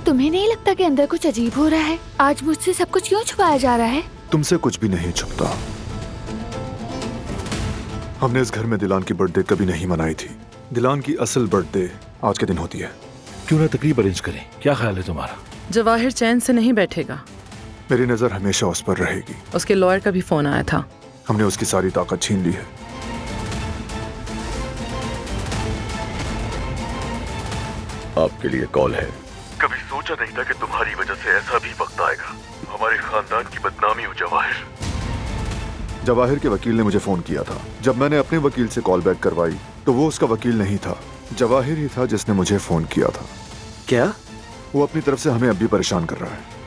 तुम्हें नहीं लगता कि अंदर कुछ अजीब हो रहा है? आज मुझसे सब कुछ क्यों छुपाया जा रहा है? तुमसे कुछ भी नहीं छुपता। हमने इस घर में दिलान की बर्थडे कभी नहीं मनाई थी। दिलान की असल बर्थडे आज के दिन होती है। क्यों ना तकरीब अरेंज करें? क्या ख्याल है तुम्हारा? जवाहिर चैन से नहीं बैठेगा। मेरी नजर हमेशा उस पर रहेगी। उसके लॉयर का भी फोन आया था। हमने उसकी सारी ताकत छीन ली है। आपके लिए कॉल है। कभी सोचा नहीं था कि तुम्हारी वजह से ऐसा भी वक्त आएगा। हमारे खानदान की बदनामी हो जवाहिर। जवाहिर के वकील ने मुझे फोन किया था। जब मैंने अपने वकील से कॉल बैक करवाई तो वो उसका वकील नहीं था, जवाहिर ही था जिसने मुझे फोन किया था। क्या? वो अपनी तरफ से हमें अब भी परेशान कर रहा है।